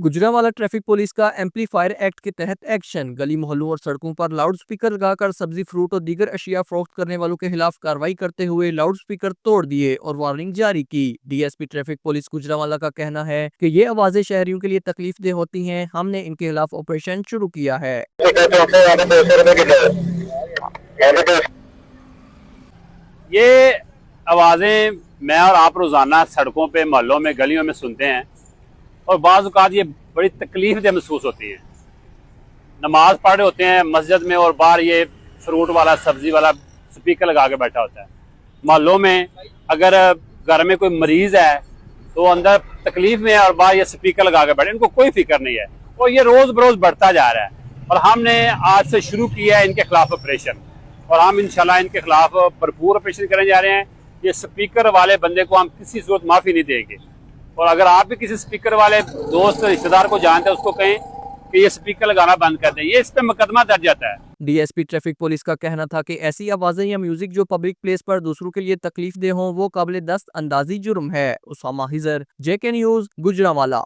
Gujranwala traffic police का amplifier act के तहत एक्शन। गली मोहल्लों और सड़कों पर लाउड स्पीकर लगाकर सब्जी, फ्रूट और दीगर अशिया फरोख्त करने वालों के खिलाफ कार्रवाई करते हुए लाउड स्पीकर तोड़ दिए और वार्निंग जारी की। डीएसपी ट्रैफिक पुलिस गुजरांवाला का कहना है कि ये आवाजें शहरियों के लिए तकलीफदेह होती हैं। हमने इनके खिलाफ ऑपरेशन शुरू किया है। ये आवाज़ें मैं और आप रोज़ाना सड़कों पे, मोहल्लों में, गलियों में सुनते हैं और बाज़ औक़ात ये बड़ी तकलीफ़देह महसूस होती हैं। नमाज पढ़ रहे होते हैं मस्जिद में और बाहर ये फ्रूट वाला, सब्ज़ी वाला स्पीकर लगा के बैठा होता है। मोहल्लों में अगर घर में कोई मरीज़ है तो अंदर तकलीफ़ में है और बाहर ये स्पीकर लगा के बैठे, इनको कोई फिक्र नहीं है और ये रोज़ बरोज़ बढ़ता जा रहा है। और हमने आज से शुरू किया है इनके खिलाफ ऑपरेशन और हम इंशाल्लाह इनके खिलाफ भरपूर ऑपरेशन करने जा रहे हैं। ये स्पीकर वाले बंदे को हम किसी सूरत माफ़ी नहीं देंगे और अगर आप भी किसी स्पीकर वाले दोस्त रिश्तेदार को जानते हैं उसको कहें कि ये स्पीकर लगाना बंद कर दें, ये इस पे मुकदमा दर्ज जाता है। डीएसपी ट्रैफिक पुलिस का कहना था कि ऐसी आवाजें या म्यूजिक जो पब्लिक प्लेस पर दूसरों के लिए तकलीफ दे हों वो काबिल दस्त अंदाजी जुर्म है। Usama Hijar, JK news, Gujranwala.